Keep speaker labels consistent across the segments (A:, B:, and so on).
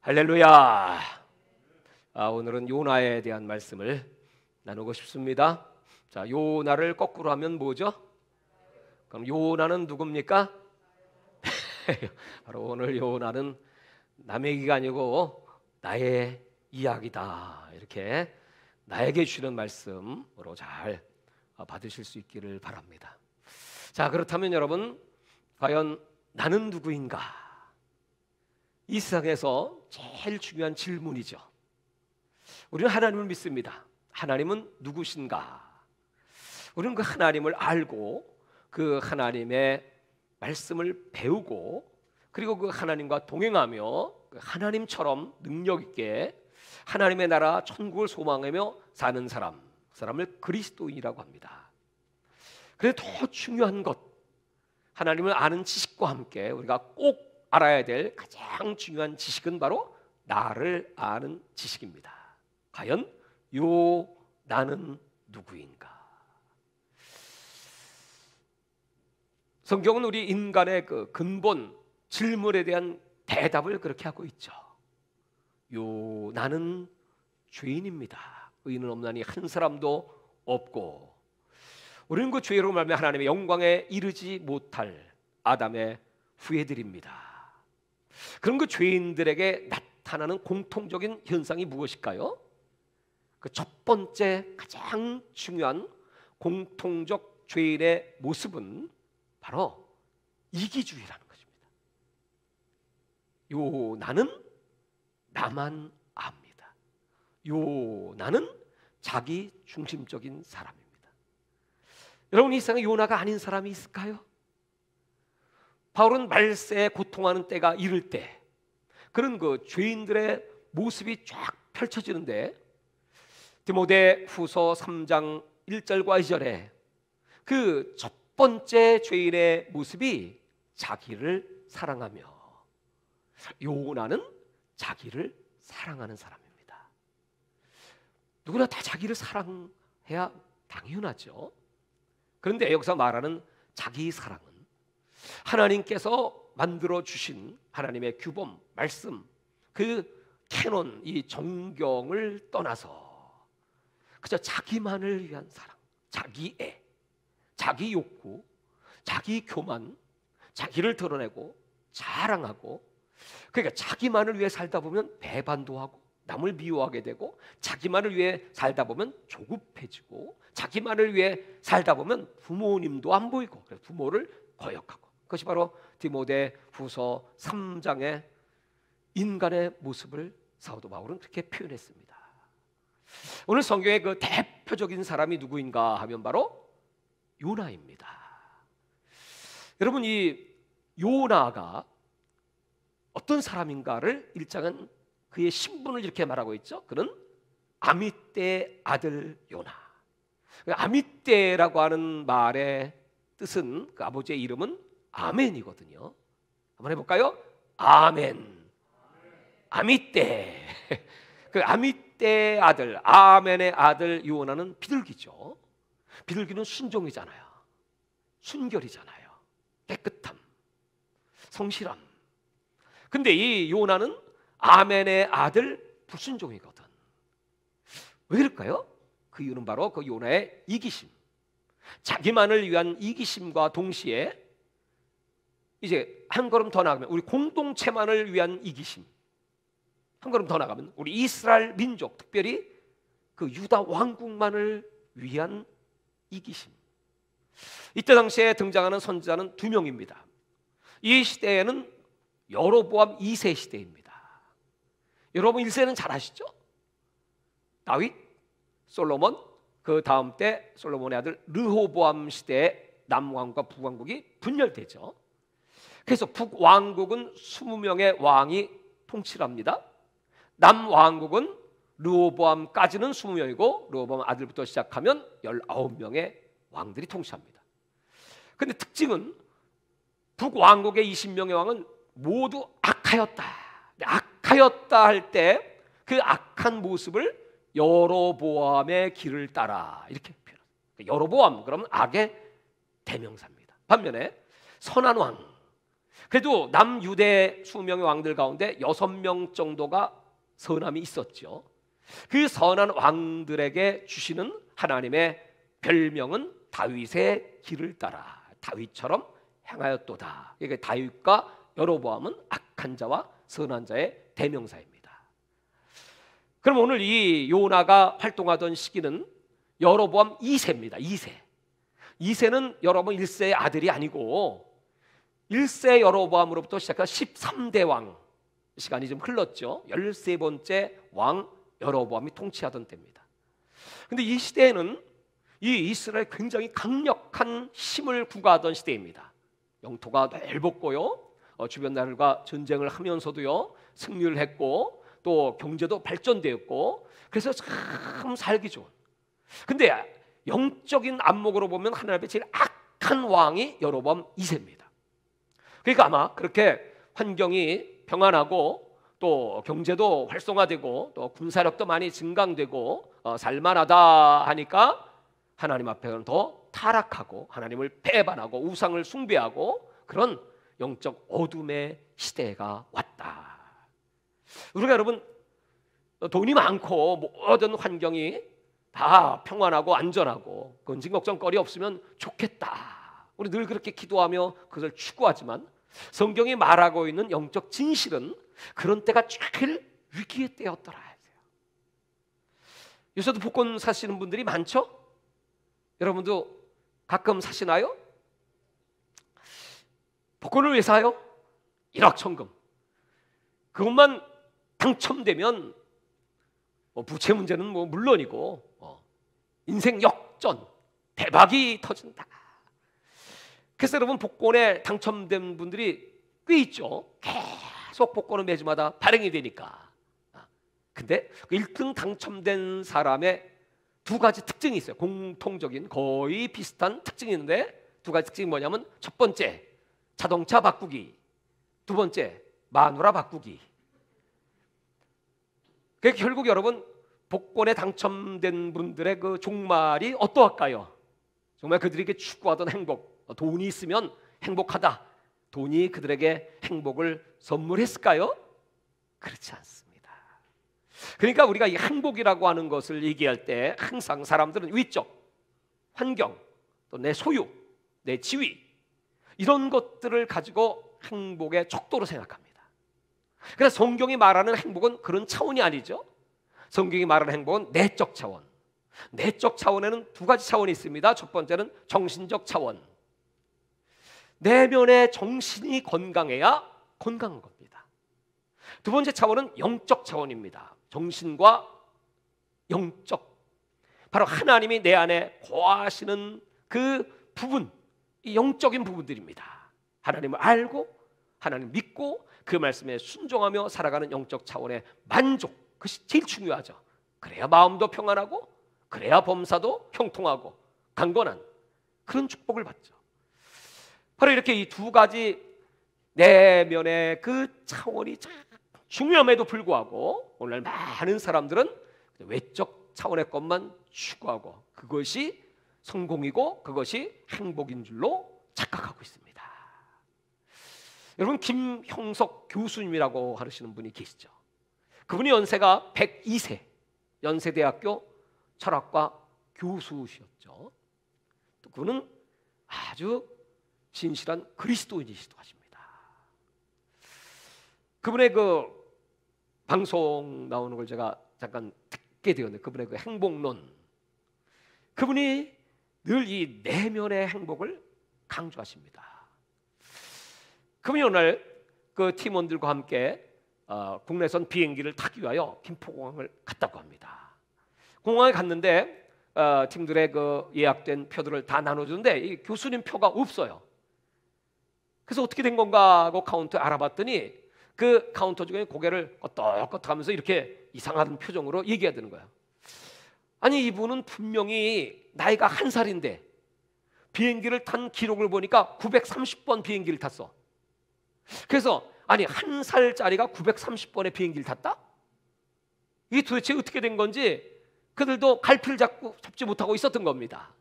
A: 할렐루야. 오늘은 요나에 대한 말씀을 나누고 싶습니다. 자, 요나를 거꾸로 하면 뭐죠? 그럼 요나는 누굽니까? 바로 오늘 요나는 남의 얘기가 아니고 나의 이야기다. 이렇게 나에게 주는 말씀으로 잘 받으실 수 있기를 바랍니다. 자, 그렇다면 여러분, 과연 나는 누구인가? 이 세상에서 제일 중요한 질문이죠. 우리는 하나님을 믿습니다. 하나님은 누구신가? 우리는 그 하나님을 알고 그 하나님의 말씀을 배우고 그리고 그 하나님과 동행하며 하나님처럼 능력 있게 하나님의 나라 천국을 소망하며 사는 사람, 그 사람을 그리스도인이라고 합니다. 그런데 더 중요한 것, 하나님을 아는 지식과 함께 우리가 꼭 알아야 될 가장 중요한 지식은 바로 나를 아는 지식입니다. 과연 나는 누구인가? 성경은 우리 인간의 그 근본 질문에 대한 대답을 그렇게 하고 있죠. 나는 죄인입니다. 의인은 없나니 한 사람도 없고, 우리는 그 죄로 말미암아 하나님의 영광에 이르지 못할 아담의 후예들입니다. 그럼 그 죄인들에게 나타나는 공통적인 현상이 무엇일까요? 그 첫 번째 가장 중요한 공통적 죄인의 모습은 바로 이기주의라는 것입니다. 나는 나만 압니다. 나는 자기 중심적인 사람입니다. 여러분, 이 세상에 요나가 아닌 사람이 있을까요? 바울은 말세에 고통하는 때가 이를 때 그런 그 죄인들의 모습이 쫙 펼쳐지는데, 디모데 후서 3장 1절과 2절에 그 첫 번째 죄인의 모습이 자기를 사랑하며, 요나는 자기를 사랑하는 사람입니다. 누구나 다 자기를 사랑해야 당연하죠. 그런데 여기서 말하는 자기 사랑은 하나님께서 만들어 주신 하나님의 규범, 말씀, 그 캐논, 이 정경을 떠나서 그저 자기만을 위한 사랑, 자기애, 자기 욕구, 자기 교만, 자기를 드러내고 자랑하고, 그러니까 자기만을 위해 살다 보면 배반도 하고 남을 미워하게 되고, 자기만을 위해 살다 보면 조급해지고, 자기만을 위해 살다 보면 부모님도 안 보이고 부모를 거역하고, 그것이 바로 디모데 후서 3장의 인간의 모습을 사도 바울은 그렇게 표현했습니다. 오늘 성경의 그 대표적인 사람이 누구인가 하면 바로 요나입니다. 여러분, 이 요나가 어떤 사람인가를 1장은 그의 신분을 이렇게 말하고 있죠. 그는 아미떼의 아들 요나. 아미떼라고 하는 말의 뜻은, 그 아버지의 이름은 아멘이거든요. 한번 해볼까요? 아멘. 아미떼. 그 아미떼의 아들, 아멘의 아들 요나는 비둘기죠. 비둘기는 순종이잖아요. 순결이잖아요. 깨끗함, 성실함. 근데 이 요나는 아멘의 아들 불순종이거든. 왜 그럴까요? 그 이유는 바로 그 요나의 이기심, 자기만을 위한 이기심과 동시에 이제 한 걸음 더 나가면 우리 공동체만을 위한 이기심, 한 걸음 더 나가면 우리 이스라엘 민족, 특별히 그 유다 왕국만을 위한 이기심. 이때 당시에 등장하는 선지자는 2명입니다. 이 시대에는 여로보암 2세 시대입니다. 여러분 1세는 잘 아시죠? 다윗, 솔로몬, 그 다음 때 솔로몬의 아들 르호보암 시대에 남왕국과 북왕국이 분열되죠. 그래서 북왕국은 20명의 왕이 통치를 합니다. 남왕국은 르호보암까지는 20명이고 르호보암 아들부터 시작하면 19명의 왕들이 통치합니다. 그런데 특징은 북왕국의 20명의 왕은 모두 악하였다. 악하였다 할 때 그 악한 모습을 여로보암의 길을 따라 이렇게 표현합니다. 여로보암 그러면 악의 대명사입니다. 반면에 선한 왕, 그래도 남유대 수명의 왕들 가운데 6명 정도가 선함이 있었죠. 그 선한 왕들에게 주시는 하나님의 별명은 다윗의 길을 따라 다윗처럼 행하였도다. 그러니까 다윗과 여로보암은 악한 자와 선한 자의 대명사입니다. 그럼 오늘 이 요나가 활동하던 시기는 여로보암 2세입니다. 2세는 여로보암 1세의 아들이 아니고 1세 여로보암으로부터 시작해서 13대 왕 시간이 좀 흘렀죠. 13번째 왕 여로보암이 통치하던 때입니다. 근데 이 시대에는 이 이스라엘 굉장히 강력한 힘을 구가하던 시대입니다. 영토가 넓었고요, 주변 나라들과 전쟁을 하면서도요 승리를 했고, 또 경제도 발전되었고, 그래서 참 살기 좋은. 근데 영적인 안목으로 보면 하나님의 제일 악한 왕이 여로보암 2세입니다. 그러니까 아마 그렇게 환경이 평안하고 또 경제도 활성화되고 또 군사력도 많이 증강되고 살만하다 하니까 하나님 앞에는 더 타락하고 하나님을 배반하고 우상을 숭배하고 그런 영적 어둠의 시대가 왔다. 우리가 여러분 돈이 많고 모든 환경이 다 평안하고 안전하고 건진 걱정거리 없으면 좋겠다. 우리 늘 그렇게 기도하며 그것을 추구하지만 성경이 말하고 있는 영적 진실은 그런 때가 제일 위기의 때였더라. 요새도 복권 사시는 분들이 많죠? 여러분도 가끔 사시나요? 복권을 왜 사요? 일확천금. 그것만 당첨되면 부채 문제는 물론이고 인생 역전, 대박이 터진다. 그래서 여러분 복권에 당첨된 분들이 꽤 있죠. 계속 복권은 매주마다 발행이 되니까. 근데 1등 당첨된 사람의 두 가지 특징이 있어요. 공통적인 거의 비슷한 특징이 있는데 두 가지 특징이 뭐냐면 첫 번째 자동차 바꾸기, 두 번째 마누라 바꾸기. 그러니까 결국 여러분 복권에 당첨된 분들의 그 종말이 어떠할까요? 정말 그들에게 추구하던 행복, 돈이 있으면 행복하다, 돈이 그들에게 행복을 선물했을까요? 그렇지 않습니다. 그러니까 우리가 이 행복이라고 하는 것을 얘기할 때 항상 사람들은 위적, 환경, 또 내 소유, 내 지위 이런 것들을 가지고 행복의 척도로 생각합니다. 그래서 성경이 말하는 행복은 그런 차원이 아니죠. 성경이 말하는 행복은 내적 차원. 내적 차원에는 두 가지 차원이 있습니다. 첫 번째는 정신적 차원. 내면의 정신이 건강해야 건강한 겁니다. 두 번째 차원은 영적 차원입니다. 정신과 영적, 바로 하나님이 내 안에 거하시는 그 부분, 이 영적인 부분들입니다. 하나님을 알고 하나님 믿고 그 말씀에 순종하며 살아가는 영적 차원의 만족, 그것이 제일 중요하죠. 그래야 마음도 평안하고 그래야 범사도 형통하고 강건한 그런 축복을 받죠. 바로 이렇게 이 두 가지 내면의 그 차원이 중요함에도 불구하고 오늘 많은 사람들은 외적 차원의 것만 추구하고 그것이 성공이고 그것이 행복인 줄로 착각하고 있습니다. 여러분 김형석 교수님이라고 하시는 분이 계시죠. 그분이 연세가 102세, 연세대학교 철학과 교수셨죠. 또 그분은 아주 진실한 그리스도인이시기도 하십니다. 그분의 그 방송 나오는 걸 제가 잠깐 듣게 되었는데 그분의 그 행복론, 그분이 늘 이 내면의 행복을 강조하십니다. 그분이 오늘 그 팀원들과 함께 국내선 비행기를 타기 위하여 김포공항을 갔다고 합니다. 공항에 갔는데 팀들의 그 예약된 표들을 다 나눠주는데 이 교수님 표가 없어요. 그래서 어떻게 된 건가 하고 카운터에 알아봤더니 그 카운터 중에 고개를 껐덕껐덕하면서 이렇게 이상한 표정으로 얘기하는 거예요. 아니 이분은 분명히 나이가 1살인데 비행기를 탄 기록을 보니까 930번 비행기를 탔어. 그래서 아니 1살짜리가 930번의 비행기를 탔다? 이게 도대체 어떻게 된 건지 그들도 갈피를 잡지 못하고 있었던 겁니다.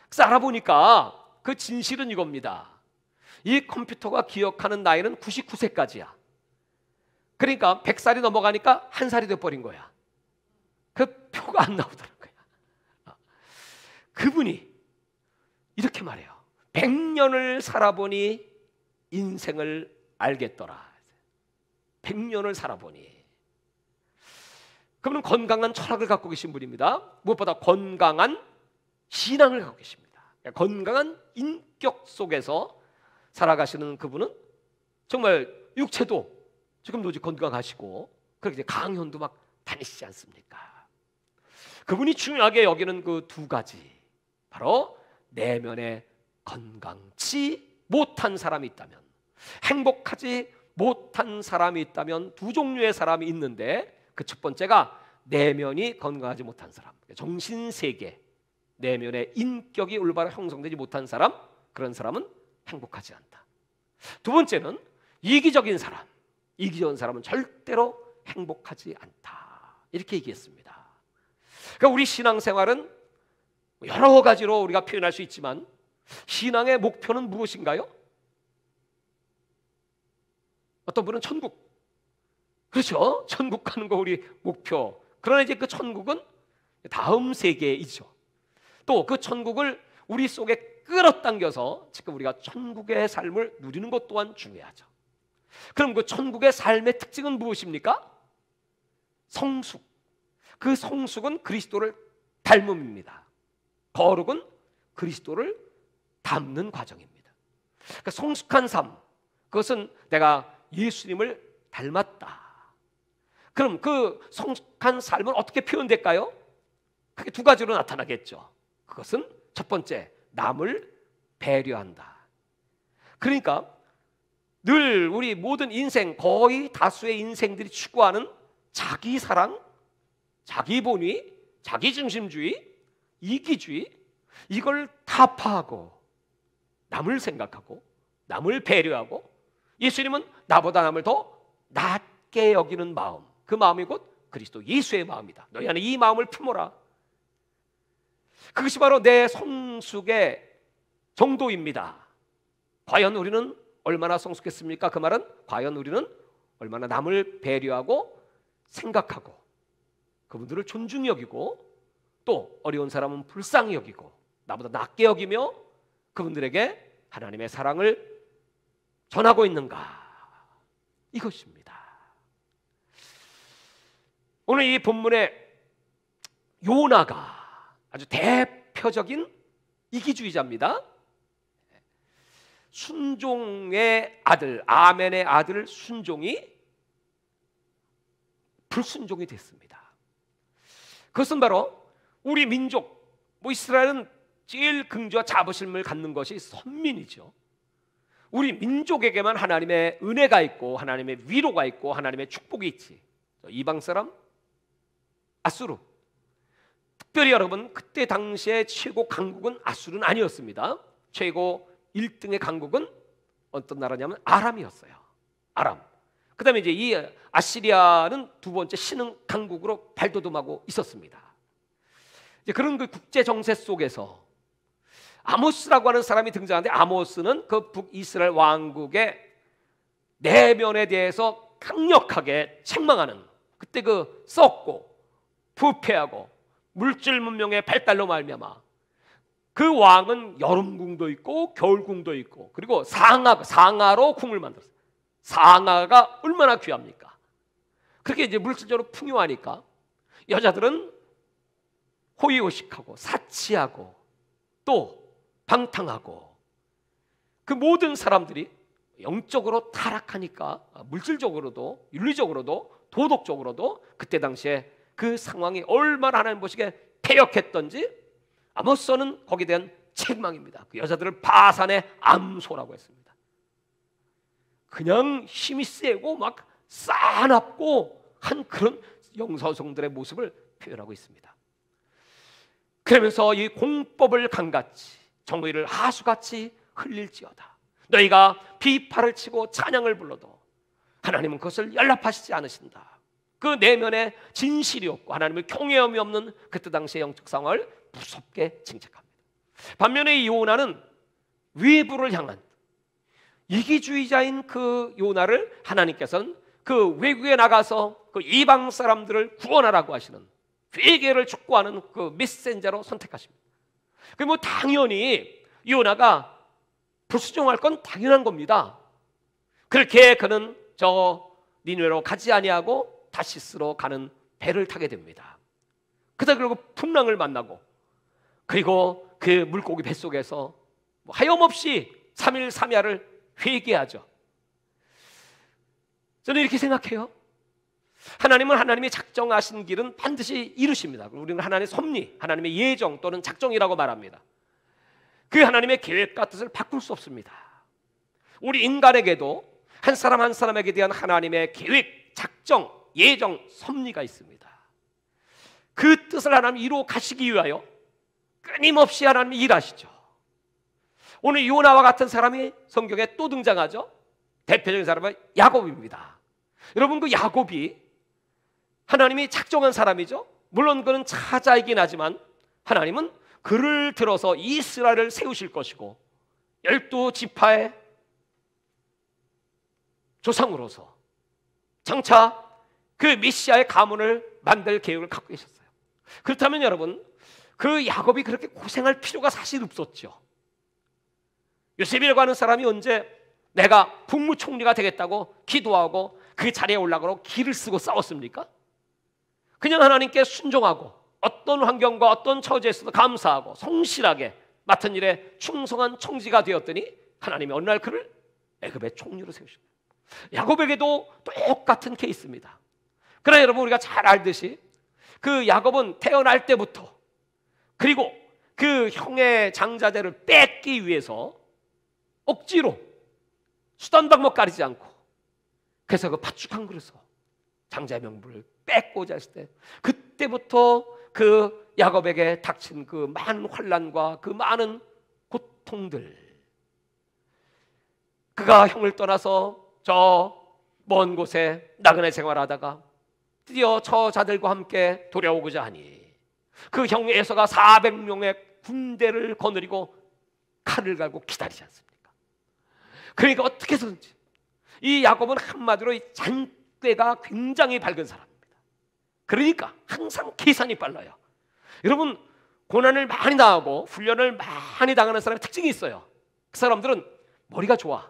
A: 그래서 알아보니까 그 진실은 이겁니다. 이 컴퓨터가 기억하는 나이는 99세까지야. 그러니까 100살이 넘어가니까 1살이 돼버린 거야. 그 표가 안 나오더라고요. 그분이 이렇게 말해요. 100년을 살아보니 인생을 알겠더라. 100년을 살아보니. 그분은 건강한 철학을 갖고 계신 분입니다. 무엇보다 건강한 신앙을 갖고 계십니다. 건강한 인격 속에서 살아가시는 그분은 정말 육체도 지금도 건강하시고 그렇게 강연도 막 다니시지 않습니까? 그분이 중요하게 여기는 그 두 가지, 바로 내면에 건강치 못한 사람이 있다면, 행복하지 못한 사람이 있다면 두 종류의 사람이 있는데, 그 첫 번째가 내면이 건강하지 못한 사람, 정신세계, 내면의 인격이 올바로 형성되지 못한 사람, 그런 사람은 행복하지 않다. 두 번째는 이기적인 사람, 이기적인 사람은 절대로 행복하지 않다, 이렇게 얘기했습니다. 그러니까 우리 신앙생활은 여러 가지로 우리가 표현할 수 있지만 신앙의 목표는 무엇인가요? 어떤 분은 천국, 그렇죠? 천국 가는 거 우리 목표. 그러나 이제 그 천국은 다음 세계이죠. 또 그 천국을 우리 속에 끌어당겨서 지금 우리가 천국의 삶을 누리는 것 또한 중요하죠. 그럼 그 천국의 삶의 특징은 무엇입니까? 성숙. 그 성숙은 그리스도를 닮음입니다. 거룩은 그리스도를 닮는 과정입니다. 그러니까 성숙한 삶, 그것은 내가 예수님을 닮았다. 그럼 그 성숙한 삶은 어떻게 표현될까요? 크게 두 가지로 나타나겠죠. 그것은 첫 번째, 남을 배려한다. 그러니까 늘 우리 모든 인생, 거의 다수의 인생들이 추구하는 자기 사랑, 자기 본위, 자기 중심주의, 이기주의, 이걸 타파하고 남을 생각하고 남을 배려하고, 예수님은 나보다 남을 더 낮게 여기는 마음, 그 마음이 곧 그리스도 예수의 마음이다. 너희 안에 이 마음을 품어라. 그것이 바로 내 성숙의 정도입니다. 과연 우리는 얼마나 성숙했습니까? 그 말은 과연 우리는 얼마나 남을 배려하고 생각하고 그분들을 존중히 여기고 또 어려운 사람은 불쌍히 여기고 나보다 낮게 여기며 그분들에게 하나님의 사랑을 전하고 있는가, 이것입니다. 오늘 이 본문에 요나가 아주 대표적인 이기주의자입니다. 순종의 아들, 아멘의 아들 순종이 불순종이 됐습니다. 그것은 바로 우리 민족, 이스라엘은 제일 긍지와 자부심을 갖는 것이 선민이죠. 우리 민족에게만 하나님의 은혜가 있고 하나님의 위로가 있고 하나님의 축복이 있지, 이방 사람 아수르, 특별히 여러분 그때 당시에 최고 강국은 아수르는 아니었습니다. 최고 1등의 강국은 어떤 나라냐면 아람이었어요. 아람. 그 다음에 이제 이 아시리아는 두 번째 신흥 강국으로 발돋움하고 있었습니다. 이제 그런 그 국제 정세 속에서 아모스라고 하는 사람이 등장하는데, 아모스는 그 북이스라엘 왕국의 내면에 대해서 강력하게 책망하는, 그때 그 썩고 부패하고 물질 문명의 발달로 말미암아 그 왕은 여름궁도 있고 겨울궁도 있고, 그리고 상아로 궁을 만들었어요. 상아가 얼마나 귀합니까? 그렇게 이제 물질적으로 풍요하니까 여자들은 호의호식하고 사치하고 또 방탕하고, 그 모든 사람들이 영적으로 타락하니까 물질적으로도 윤리적으로도 도덕적으로도 그때 당시에 그 상황이 얼마나 하나님 보시기에 패역했던지 아모스는 거기에 대한 책망입니다. 그 여자들을 바산의 암소라고 했습니다. 그냥 힘이 세고 막 싸납고 한 그런 영서성들의 모습을 표현하고 있습니다. 그러면서 이 공법을 강같이 정의를 하수같이 흘릴지어다. 너희가 비파를 치고 찬양을 불러도 하나님은 그것을 연락하시지 않으신다. 그 내면에 진실이 없고 하나님을 경외함이 없는 그때 당시의 영적 상황을 무섭게 징책합니다. 반면에 이 요나는 외부를 향한, 이기주의자인 그 요나를 하나님께서는 그 외국에 나가서 그 이방 사람들을 구원하라고 하시는, 회개를 촉구하는 그 메신저로 선택하십니다. 그 뭐 당연히 요나가 불순종할 건 당연한 겁니다. 그렇게 그는 저 니느웨로 가지 아니하고 다시스로 가는 배를 타게 됩니다. 그러다 결국 풍랑을 만나고, 그리고 그 물고기 뱃속에서 하염없이 3일 3야를 회개하죠. 저는 이렇게 생각해요. 하나님은 하나님이 작정하신 길은 반드시 이루십니다. 우리는 하나님의 섭리, 하나님의 예정 또는 작정이라고 말합니다. 그 하나님의 계획과 뜻을 바꿀 수 없습니다. 우리 인간에게도 한 사람 한 사람에게 대한 하나님의 계획, 작정, 예정, 섭리가 있습니다. 그 뜻을 하나님 이루어 가시기 위하여 끊임없이 하나님이 일하시죠. 오늘 요나와 같은 사람이 성경에 또 등장하죠. 대표적인 사람은 야곱입니다. 여러분, 그 야곱이 하나님이 작정한 사람이죠. 물론 그는 차자이긴 하지만 하나님은 그를 들어서 이스라엘을 세우실 것이고 12지파의 조상으로서 장차 그 메시아의 가문을 만들 계획을 갖고 계셨어요. 그렇다면 여러분, 그 야곱이 그렇게 고생할 필요가 사실 없었죠. 요셉이라고 하는 사람이 언제 내가 국무총리가 되겠다고 기도하고 그 자리에 올라가고 기를 쓰고 싸웠습니까? 그냥 하나님께 순종하고 어떤 환경과 어떤 처지에서도 감사하고 성실하게 맡은 일에 충성한 청지가 되었더니 하나님이 어느 날 그를 애굽의 총리로 세우십니다. 야곱에게도 똑같은 케이스입니다. 그러나 여러분, 우리가 잘 알듯이 그 야곱은 태어날 때부터, 그리고 그 형의 장자제를 뺏기 위해서 억지로 수단 방법 가리지 않고, 그래서 그 팥죽 한 그릇에서 장자의 명분을 뺏고자 했을 때, 그때부터 그 야곱에게 닥친 그 많은 환난과 그 많은 고통들, 그가 형을 떠나서 저 먼 곳에 나그네 생활하다가 드디어 처자들과 함께 돌아오고자 하니 그 형 에서가 400명의 군대를 거느리고 칼을 갈고 기다리지 않습니까? 그러니까 어떻게 해서든지 이 야곱은 한마디로 이 잔꾀가 굉장히 밝은 사람입니다. 그러니까 항상 계산이 빨라요. 여러분, 고난을 많이 당하고 훈련을 많이 당하는 사람의 특징이 있어요. 그 사람들은 머리가 좋아.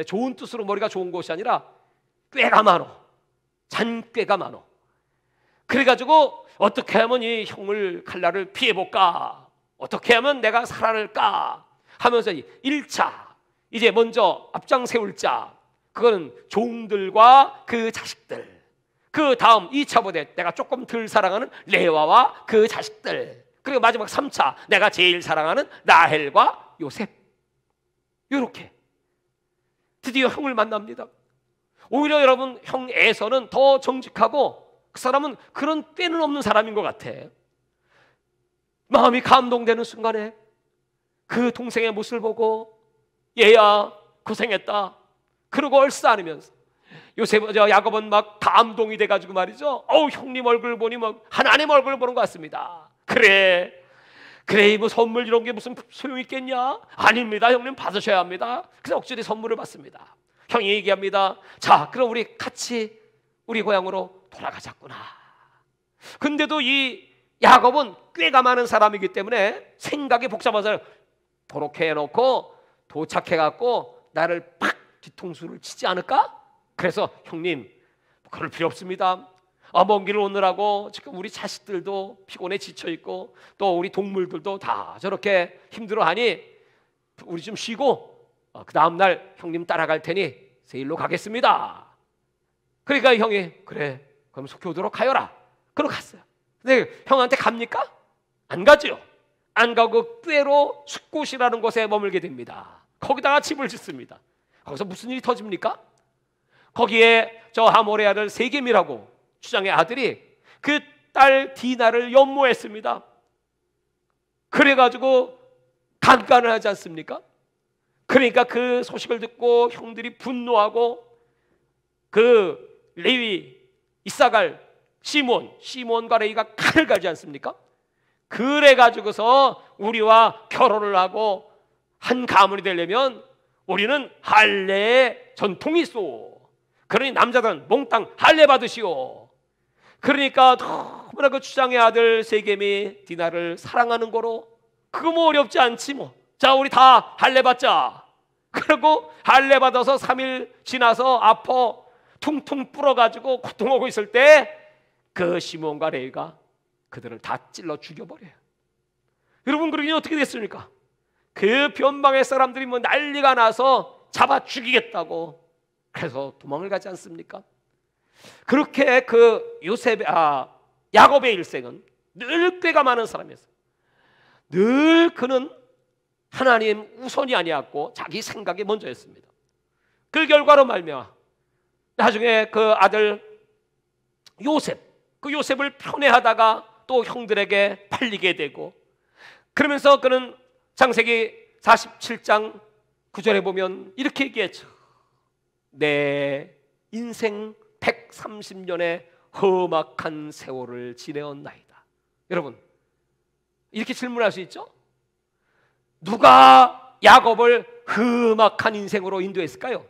A: 좋은 뜻으로 머리가 좋은 것이 아니라 꾀가 많어. 잔꾀가 많어. 그래가지고 어떻게 하면 이 형을 칼날을 피해볼까, 어떻게 하면 내가 살아날까 하면서 1차 이제 먼저 앞장 세울 자, 그거는 종들과 그 자식들, 그 다음 2차 부대 내가 조금 덜 사랑하는 레와와 그 자식들, 그리고 마지막 3차 내가 제일 사랑하는 라헬과 요셉. 이렇게 드디어 형을 만납니다. 오히려 여러분, 형 에서는 더 정직하고 그 사람은 그런 꾀는 없는 사람인 것 같아. 마음이 감동되는 순간에 그 동생의 모습을 보고 얘야 고생했다 그러고 얼싸안으면서, 야곱은 막 감동이 돼가지고 말이죠. 형님 얼굴 보니 뭐 하나님 얼굴 보는 것 같습니다. 그래 뭐 선물 이런 게 무슨 소용이 있겠냐? 아닙니다, 형님 받으셔야 합니다. 그래서 억지로 선물을 받습니다. 형이 얘기합니다. 자, 그럼 우리 같이 우리 고향으로 돌아가자꾸나. 근데도 이 야곱은 꾀가 많은 사람이기 때문에 생각이 복잡해서 그렇게 해놓고 도착해갖고 나를 팍 뒤통수를 치지 않을까? 그래서 형님 그럴 필요 없습니다. 먼 길을 오느라고 지금 우리 자식들도 피곤해 지쳐있고 또 우리 동물들도 다 저렇게 힘들어하니 우리 좀 쉬고 그 다음날 형님 따라갈 테니 세일로 가겠습니다. 그러니까 형이 그래 그럼 속히 오도록 하여라. 그러고 갔어요. 근데 형한테 갑니까? 안 가죠. 안 가고 꾀로 숫곳이라는 곳에 머물게 됩니다. 거기다가 집을 짓습니다. 거기서 무슨 일이 터집니까? 거기에 저 하몰의 아들 세겜이라고 주장의 아들이 그 딸 디나를 연모했습니다. 그래가지고 강간을 하지 않습니까? 그러니까 그 소식을 듣고 형들이 분노하고 그 레위, 이사갈, 시몬과 레위가 칼을 갈지 않습니까? 그래가지고서 우리와 결혼을 하고 한 가문이 되려면 우리는 할례의 전통이 있어. 그러니 남자들은 몽땅 할례 받으시오. 그러니까 너무나 그 주장의 아들 세겜이 디나를 사랑하는 거로, 그거 뭐 어렵지 않지 뭐. 자, 우리 다 할례 받자. 그리고 할례 받아서 3일 지나서 아파 퉁퉁 불어가지고 고통하고 있을 때 그 시몬과 레위가 그들을 다 찔러 죽여버려요. 여러분, 그러니 어떻게 됐습니까? 그 변방의 사람들이 뭐 난리가 나서 잡아 죽이겠다고 그래서 도망을 가지 않습니까? 그렇게 그 야곱의 일생은 늘 꾀가 많은 사람이었어요. 늘 그는 하나님 우선이 아니었고 자기 생각이 먼저였습니다. 그 결과로 말미암아 나중에 그 아들 그 요셉을 편애하다가 또 형들에게 팔리게 되고, 그러면서 그는 창세기 47장 9절에 보면 이렇게 얘기했죠. 내 인생 130년의 험악한 세월을 지내었나이다. 여러분, 이렇게 질문할 수 있죠? 누가 야곱을 험악한 인생으로 인도했을까요?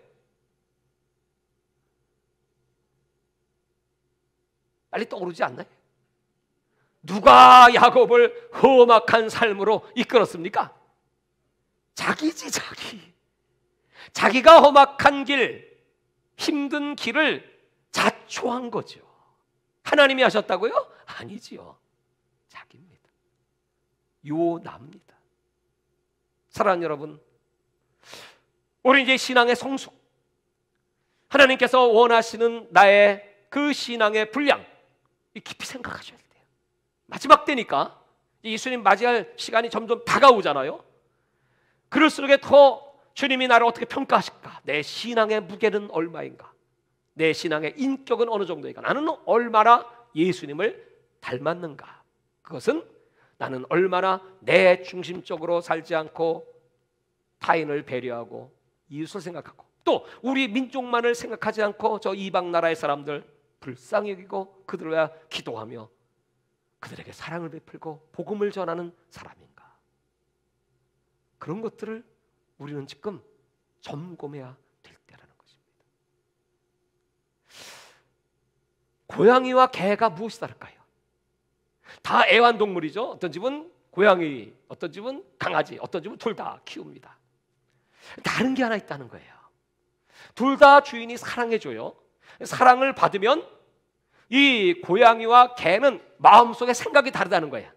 A: 빨리 떠오르지 않나요? 누가 야곱을 험악한 삶으로 이끌었습니까? 자기지, 자기가 험악한 길, 힘든 길을 자초한 거죠. 하나님이 하셨다고요? 아니지요. 자기입니다. 나입니다. 사랑하는 여러분, 우리 이제 신앙의 성숙, 하나님께서 원하시는 나의 그 신앙의 분량, 깊이 생각하셔야 돼요. 마지막 때니까 예수님 맞이할 시간이 점점 다가오잖아요. 그럴수록 더 주님이 나를 어떻게 평가하실까? 내 신앙의 무게는 얼마인가? 내 신앙의 인격은 어느 정도인가? 나는 얼마나 예수님을 닮았는가? 그것은 나는 얼마나 내 중심적으로 살지 않고 타인을 배려하고 이웃을 생각하고, 또 우리 민족만을 생각하지 않고 저 이방 나라의 사람들 불쌍히 여기고 그들을 위하여 기도하며 그들에게 사랑을 베풀고 복음을 전하는 사람인가? 그런 것들을 우리는 지금 점검해야 될 때라는 것입니다. 고양이와 개가 무엇이 다를까요? 다 애완동물이죠. 어떤 집은 고양이, 어떤 집은 강아지, 어떤 집은 둘 다 키웁니다. 다른 게 하나 있다는 거예요. 둘 다 주인이 사랑해줘요. 사랑을 받으면 이 고양이와 개는 마음속에 생각이 다르다는 거예요.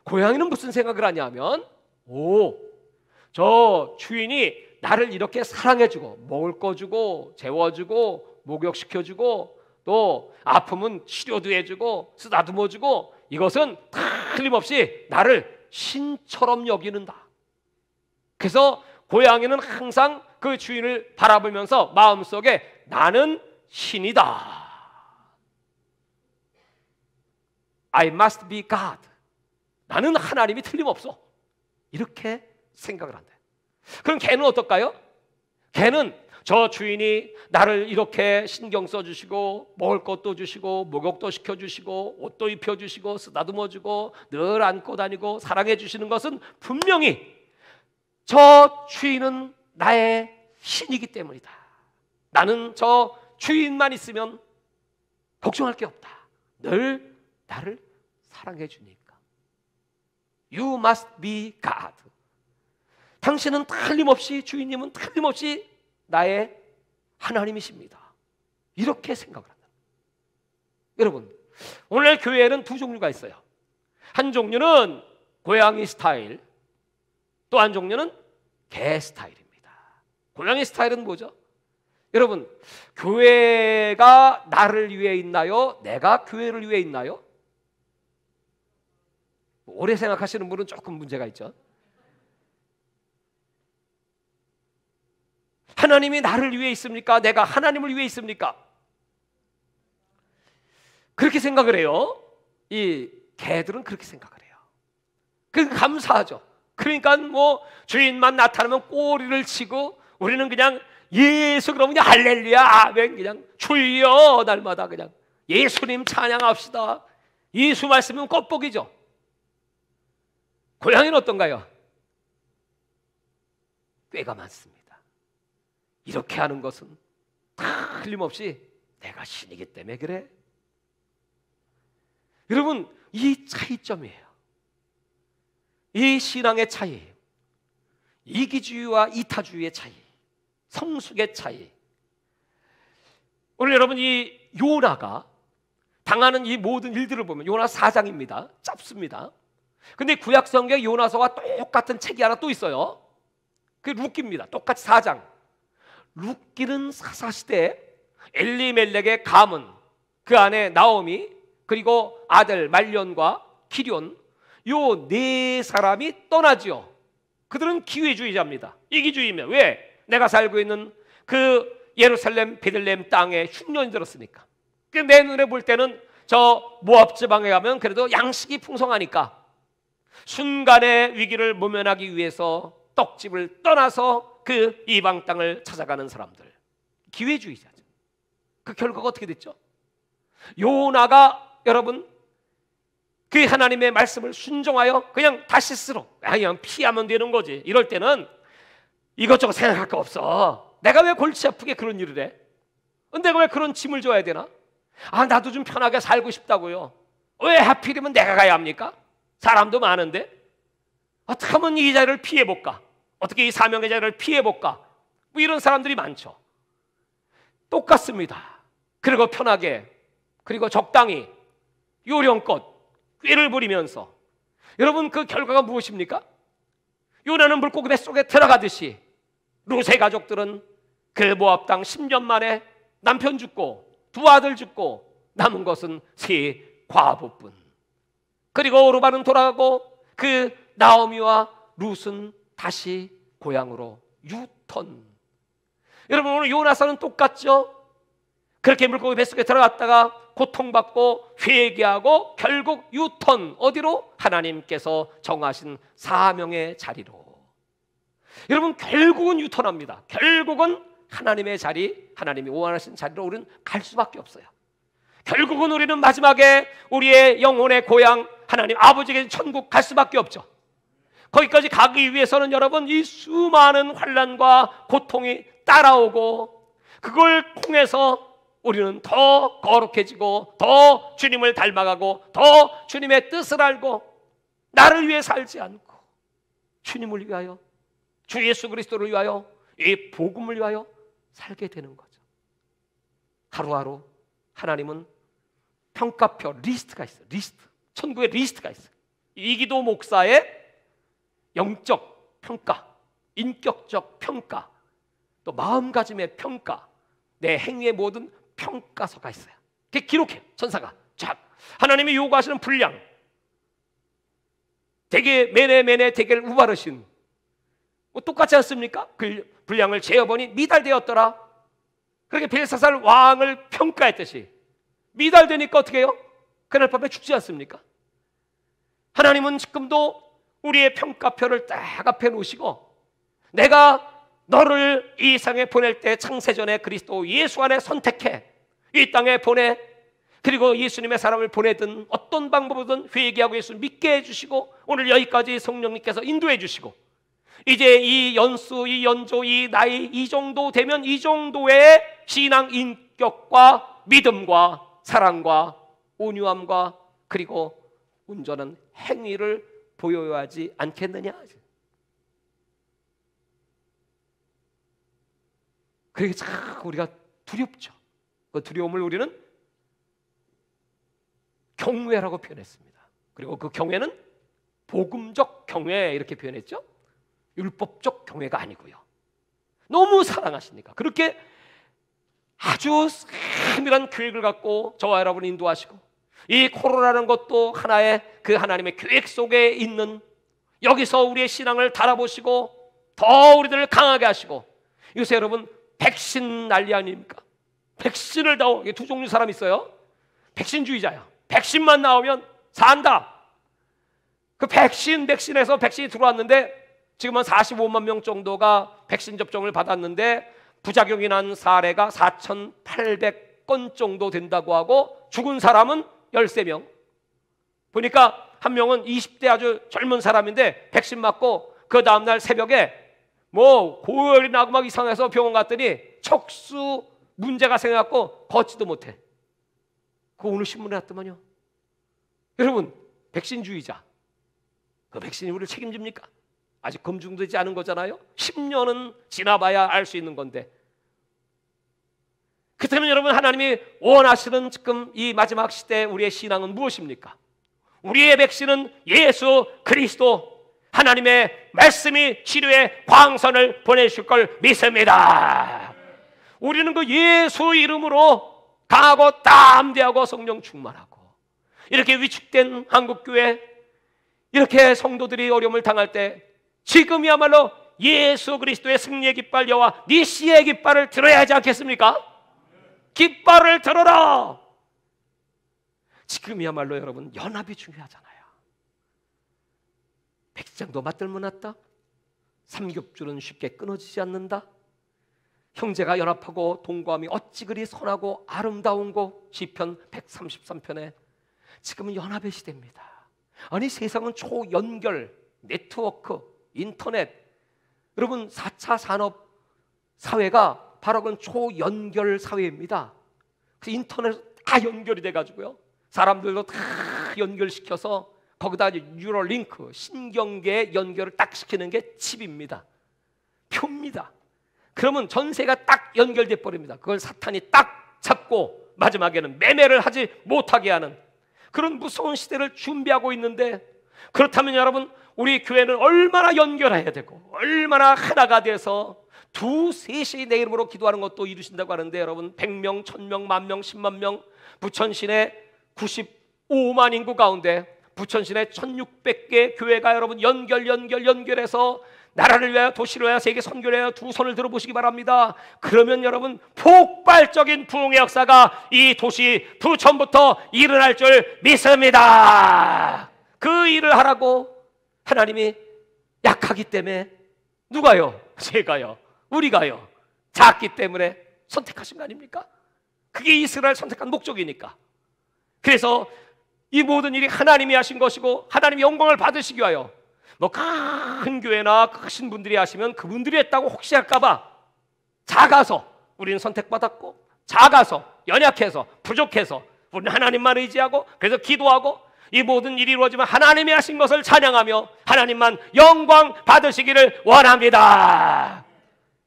A: 고양이는 무슨 생각을 하냐면, 저 주인이 나를 이렇게 사랑해주고 먹을 거 주고 재워주고 목욕시켜주고 또 아프면 치료도 해주고 쓰다듬어주고, 이것은 틀림없이 나를 신처럼 여기는다. 그래서 고양이는 항상 그 주인을 바라보면서 마음속에 나는 신이다, I must be God, 나는 하나님이 틀림없어, 이렇게 생각을 한다. 그럼 개는 어떨까요? 개는 저 주인이 나를 이렇게 신경 써주시고 먹을 것도 주시고 목욕도 시켜주시고 옷도 입혀주시고 쓰다듬어주고 늘 안고 다니고 사랑해 주시는 것은 분명히 저 주인은 나의 신이기 때문이다. 나는 저 주인만 있으면 걱정할 게 없다. 늘 나를 사랑해 주니까. You must be God. 당신은 틀림없이, 주인님은 틀림없이 나의 하나님이십니다. 이렇게 생각을 한다. 여러분, 오늘 교회에는 두 종류가 있어요. 한 종류는 고양이 스타일, 또 한 종류는 개 스타일입니다. 고양이 스타일은 뭐죠? 여러분, 교회가 나를 위해 있나요? 내가 교회를 위해 있나요? 오래 생각하시는 분은 조금 문제가 있죠. 하나님이 나를 위해 있습니까? 내가 하나님을 위해 있습니까? 그렇게 생각을 해요. 이 개들은 그렇게 생각을 해요. 그 감사하죠. 그러니까 뭐 주인만 나타나면 꼬리를 치고, 우리는 그냥 예수 그러면 그냥 할렐루야 아멘, 그냥 주여 날마다 그냥 예수님 찬양합시다. 예수 말씀은 껍복이죠. 고양이는 어떤가요? 꾀가 많습니다. 이렇게 하는 것은 틀림없이 내가 신이기 때문에 그래. 여러분, 이 차이점이에요. 이 신앙의 차이, 이기주의와 이타주의의 차이, 성숙의 차이. 오늘 여러분, 이 요나가 당하는 이 모든 일들을 보면 요나 4장입니다. 짧습니다. 근데 구약 성경 요나서와 똑같은 책이 하나 또 있어요. 그게 룻기입니다. 똑같이 4장. 룻기는 사사시대에 엘리멜렉의 가문, 그 안에 나오미, 그리고 아들 말련과 기럨, 요 네 사람이 떠나지요. 그들은 기회주의자입니다. 이기주의면 왜? 내가 살고 있는 그 예루살렘 베들레헴 땅에 흉년이 들었으니까. 내 눈에 볼 때는 저 모압 지방에 가면 그래도 양식이 풍성하니까 순간의 위기를 모면하기 위해서 떡집을 떠나서 그 이방 땅을 찾아가는 사람들, 기회주의자죠. 그 결과가 어떻게 됐죠? 요나가 여러분 그 하나님의 말씀을 순종하여 그냥 다시스로 그냥 피하면 되는 거지. 이럴 때는 이것저것 생각할 거 없어. 내가 왜 골치 아프게 그런 일을 해? 내가 왜 그런 짐을 져야 되나? 나도 좀 편하게 살고 싶다고요. 왜 하필이면 내가 가야 합니까? 사람도 많은데 어떻게 하면 이 자리를 피해볼까? 어떻게 이 사명의 자리를 피해볼까? 뭐 이런 사람들이 많죠. 똑같습니다. 그리고 편하게, 그리고 적당히, 요령껏 꾀를 부리면서, 여러분 그 결과가 무엇입니까? 요나는 물고기 뱃속에 들어가듯이 룻의 가족들은 그 모압 땅 10년 만에 남편 죽고 두 아들 죽고 남은 것은 세 과부뿐. 그리고 오르바는 돌아가고 그 나오미와 룻은 다시 고향으로 유턴. 여러분 오늘 요나서는 똑같죠? 그렇게 물고기 뱃속에 들어갔다가 고통받고 회개하고 결국 유턴. 어디로? 하나님께서 정하신 사명의 자리로. 여러분 결국은 유턴합니다. 결국은 하나님의 자리, 하나님이 원하신 자리로 우리는 갈 수밖에 없어요. 결국은 우리는 마지막에 우리의 영혼의 고향 하나님 아버지의 천국 갈 수밖에 없죠. 거기까지 가기 위해서는 여러분 이 수많은 환난과 고통이 따라오고, 그걸 통해서 우리는 더 거룩해지고 더 주님을 닮아가고 더 주님의 뜻을 알고 나를 위해 살지 않고 주님을 위하여, 주 예수 그리스도를 위하여, 이 복음을 위하여 살게 되는 거죠. 하루하루 하나님은 평가표 리스트가 있어요. 리스트. 천국의 리스트가 있어요. 이기도 목사의 영적 평가, 인격적 평가, 또 마음가짐의 평가, 내 행위의 모든 평가서가 있어요. 그게 기록해요. 천사가 쫙 하나님이 요구하시는 분량, 되게 매네 대개를 우바르신, 뭐 똑같지 않습니까? 그 분량을 재어보니 미달되었더라. 그렇게 벨사살 왕을 평가했듯이 미달되니까 어떻게 해요? 그날 밤에 죽지 않습니까? 하나님은 지금도 우리의 평가표를 딱 앞에 놓으시고, 내가 너를 이 세상에 보낼 때 창세전에 그리스도 예수 안에 선택해 이 땅에 보내, 그리고 예수님의 사람을 보내든 어떤 방법으로든 회개하고 예수를 믿게 해주시고 오늘 여기까지 성령님께서 인도해 주시고, 이제 이 연수, 이 연조, 이 나이 이 정도 되면 이 정도의 신앙 인격과 믿음과 사랑과 온유함과 그리고 온전한 행위를 보여야 하지 않겠느냐. 그게 참 우리가 두렵죠. 그 두려움을 우리는 경외라고 표현했습니다. 그리고 그 경외는 복음적 경외 이렇게 표현했죠. 율법적 경외가 아니고요. 너무 사랑하시니까 그렇게 아주 세밀한 계획을 갖고 저와 여러분을 인도하시고, 이 코로나라는 것도 하나의 그 하나님의 계획 속에 있는, 여기서 우리의 신앙을 달아보시고 더 우리들을 강하게 하시고, 요새 여러분 백신 난리 아닙니까? 백신을 다, 두 종류 사람 있어요. 백신주의자야. 백신만 나오면 산다. 그 백신에서 백신이 들어왔는데 지금은 45만 명 정도가 백신 접종을 받았는데 부작용이 난 사례가 4,800건 정도 된다고 하고, 죽은 사람은 13명. 보니까 한 명은 20대 아주 젊은 사람인데 백신 맞고 그 다음날 새벽에 뭐 고열이 나고 막 이상해서 병원 갔더니 척수 문제가 생겨갖고 걷지도 못해. 그거 오늘 신문에 났더만요. 여러분, 백신주의자, 그 백신이 우리를 책임집니까? 아직 검증되지 않은 거잖아요. 10년은 지나봐야 알 수 있는 건데, 그렇다면 여러분, 하나님이 원하시는 지금 이 마지막 시대 우리의 신앙은 무엇입니까? 우리의 백신은 예수 그리스도, 하나님의 말씀이 치료의 광선을 보내실 걸 믿습니다. 우리는 그 예수 이름으로 강하고 담대하고 성령 충만하고, 이렇게 위축된 한국교회, 이렇게 성도들이 어려움을 당할 때 지금이야말로 예수 그리스도의 승리의 깃발 여호와 니시의 깃발을 들어야 하지 않겠습니까? 깃발을 들어라. 지금이야말로 여러분, 연합이 중요하잖아요. 백장도 맞들면 낫다. 삼겹줄은 쉽게 끊어지지 않는다. 형제가 연합하고 동거함이 어찌 그리 선하고 아름다운고. 시편 133편에 지금은 연합의 시대입니다. 아니, 세상은 초연결, 네트워크, 인터넷, 여러분 4차 산업 사회가 바로 그건 초연결 사회입니다. 그래서 인터넷 다 연결이 돼가지고요, 사람들도 다 연결시켜서 거기다 뉴럴링크, 신경계 연결을 딱 시키는 게 칩입니다. 표입니다. 그러면 전세가 딱 연결돼 버립니다. 그걸 사탄이 딱 잡고 마지막에는 매매를 하지 못하게 하는 그런 무서운 시대를 준비하고 있는데, 그렇다면 여러분, 우리 교회는 얼마나 연결해야 되고 얼마나 하나가 돼서 두셋이 내 이름으로 기도하는 것도 이루신다고 하는데, 여러분 100명, 1000명, 10,000명, 10만 명, 부천 시내 95만 인구 가운데 부천 시내 1600개 교회가 여러분 연결해서 나라를 위하여, 도시를 위하여, 세계 선교를 위하여 두 손을 들어보시기 바랍니다. 그러면 여러분, 폭발적인 부흥의 역사가 이 도시 부천부터 일어날 줄 믿습니다. 그 일을 하라고 하나님이 약하기 때문에, 누가요? 제가요? 우리가요? 작기 때문에 선택하신 거 아닙니까? 그게 이스라엘 선택한 목적이니까. 그래서 이 모든 일이 하나님이 하신 것이고, 하나님이 영광을 받으시기 위하여, 뭐 큰 교회나 크신 분들이 하시면 그분들이 했다고 혹시 할까봐 작아서 우리는 선택받았고, 작아서 연약해서 부족해서 우리는 하나님만 의지하고, 그래서 기도하고, 이 모든 일이 이루어지면 하나님이 하신 것을 찬양하며 하나님만 영광 받으시기를 원합니다.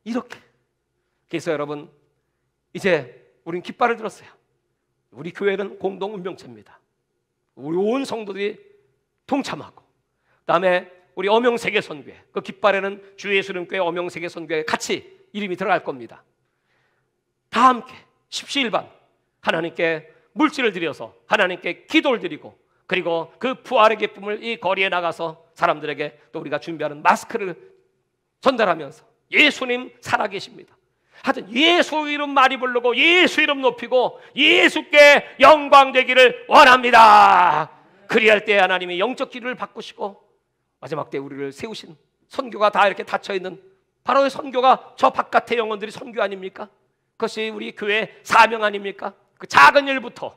A: 이렇게. 그래서 여러분, 이제 우리는 깃발을 들었어요. 우리 교회는 공동 운명체입니다. 우리 온 성도들이 동참하고, 그다음에 우리 엄영세계선교회, 그 깃발에는 주 예수님교회 엄영세계선교회 같이 이름이 들어갈 겁니다. 다 함께 십시일반 하나님께 물질을 드려서 하나님께 기도를 드리고, 그리고 그 부활의 기쁨을 이 거리에 나가서 사람들에게 또 우리가 준비하는 마스크를 전달하면서 예수님 살아계십니다. 하여튼 예수 이름 많이 부르고 예수 이름 높이고 예수께 영광 되기를 원합니다. 그리할 때 하나님이 영적 기류를 바꾸시고 마지막 때 우리를 세우신, 선교가 다 이렇게 닫혀있는 바로 선교가 저 바깥의 영혼들이 선교 아닙니까? 그것이 우리 교회의 사명 아닙니까? 그 작은 일부터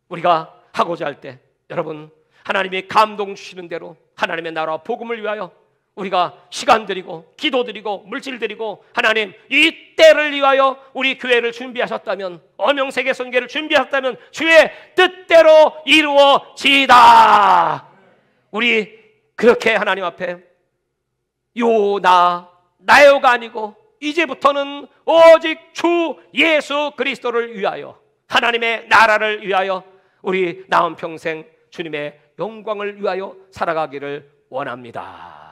A: 우리가 하고자 할 때, 여러분, 하나님이 감동 주시는 대로 하나님의 나라와 복음을 위하여 우리가 시간 드리고 기도 드리고 물질 드리고, 하나님 이 때를 위하여 우리 교회를 준비하셨다면, 엄영세계 선교를 준비하셨다면 주의 뜻대로 이루어지이다. 우리 그렇게 하나님 앞에 나요가 아니고 이제부터는 오직 주 예수 그리스도를 위하여, 하나님의 나라를 위하여 우리 남은 평생 주님의 영광을 위하여 살아가기를 원합니다.